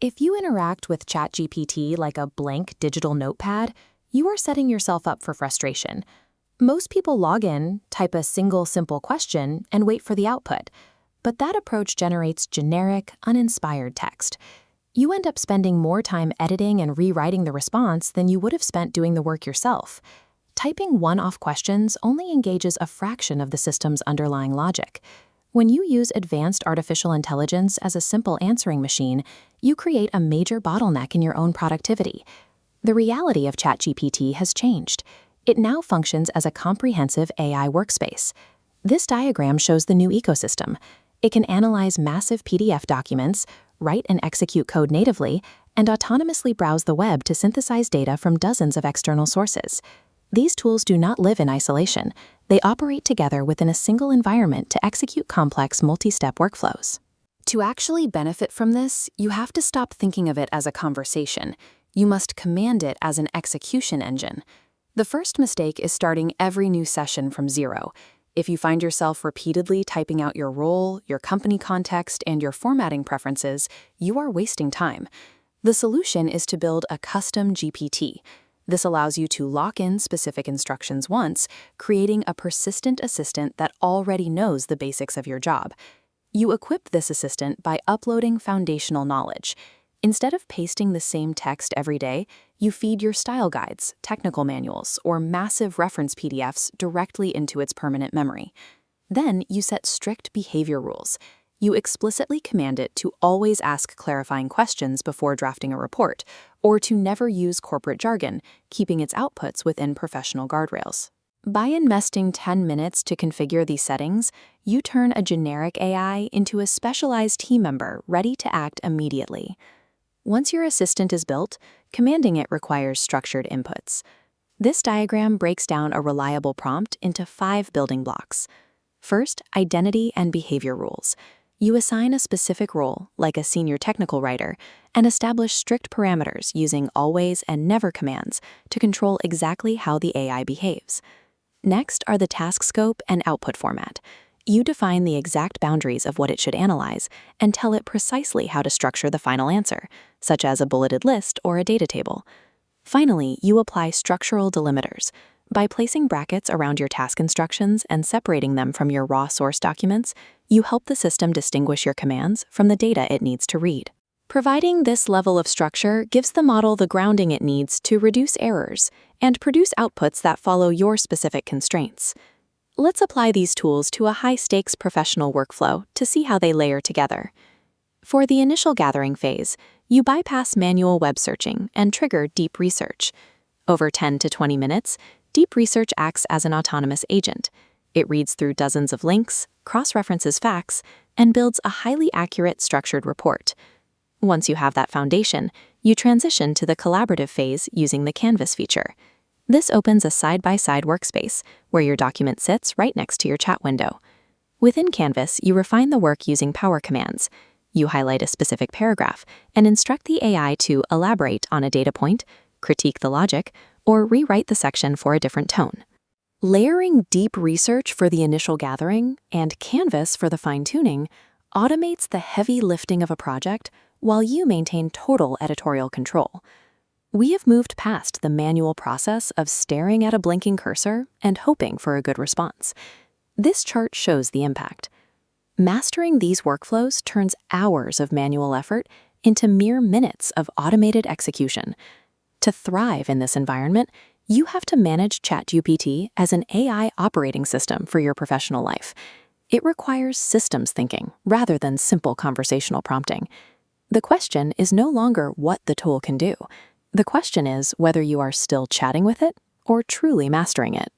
If you interact with ChatGPT like a blank digital notepad, you are setting yourself up for frustration. Most people log in, type a single simple question, and wait for the output. But that approach generates generic, uninspired text. You end up spending more time editing and rewriting the response than you would have spent doing the work yourself. Typing one-off questions only engages a fraction of the system's underlying logic. When you use advanced artificial intelligence as a simple answering machine, you create a major bottleneck in your own productivity. The reality of ChatGPT has changed. It now functions as a comprehensive AI workspace. This diagram shows the new ecosystem. It can analyze massive PDF documents, write and execute code natively, and autonomously browse the web to synthesize data from dozens of external sources. These tools do not live in isolation. They operate together within a single environment to execute complex multi-step workflows. To actually benefit from this, you have to stop thinking of it as a conversation. You must command it as an execution engine. The first mistake is starting every new session from zero. If you find yourself repeatedly typing out your role, your company context, and your formatting preferences, you are wasting time. The solution is to build a custom GPT. This allows you to lock in specific instructions once, creating a persistent assistant that already knows the basics of your job. You equip this assistant by uploading foundational knowledge. Instead of pasting the same text every day, you feed your style guides, technical manuals, or massive reference PDFs directly into its permanent memory. Then you set strict behavior rules. You explicitly command it to always ask clarifying questions before drafting a report, or to never use corporate jargon, keeping its outputs within professional guardrails. By investing 10 minutes to configure these settings, you turn a generic AI into a specialized team member ready to act immediately. Once your assistant is built, commanding it requires structured inputs. This diagram breaks down a reliable prompt into 5 building blocks. First, identity and behavior rules. You assign a specific role, like a senior technical writer, and establish strict parameters using always and never commands to control exactly how the AI behaves. Next are the task scope and output format. You define the exact boundaries of what it should analyze and tell it precisely how to structure the final answer, such as a bulleted list or a data table. Finally, you apply structural delimiters. By placing brackets around your task instructions and separating them from your raw source documents, you help the system distinguish your commands from the data it needs to read. Providing this level of structure gives the model the grounding it needs to reduce errors and produce outputs that follow your specific constraints. Let's apply these tools to a high-stakes professional workflow to see how they layer together. For the initial gathering phase, you bypass manual web searching and trigger deep research. Over 10 to 20 minutes, deep research acts as an autonomous agent. It reads through dozens of links, cross-references facts, and builds a highly accurate, structured report. Once you have that foundation, you transition to the collaborative phase using the Canvas feature. This opens a side-by-side workspace where your document sits right next to your chat window. Within Canvas, you refine the work using power commands. You highlight a specific paragraph and instruct the AI to elaborate on a data point, critique the logic, or rewrite the section for a different tone. Layering deep research for the initial gathering and Canvas for the fine-tuning automates the heavy lifting of a project while you maintain total editorial control. We have moved past the manual process of staring at a blinking cursor and hoping for a good response. This chart shows the impact. Mastering these workflows turns hours of manual effort into mere minutes of automated execution. To thrive in this environment, you have to manage ChatGPT as an AI operating system for your professional life. It requires systems thinking rather than simple conversational prompting. The question is no longer what the tool can do. The question is whether you are still chatting with it or truly mastering it.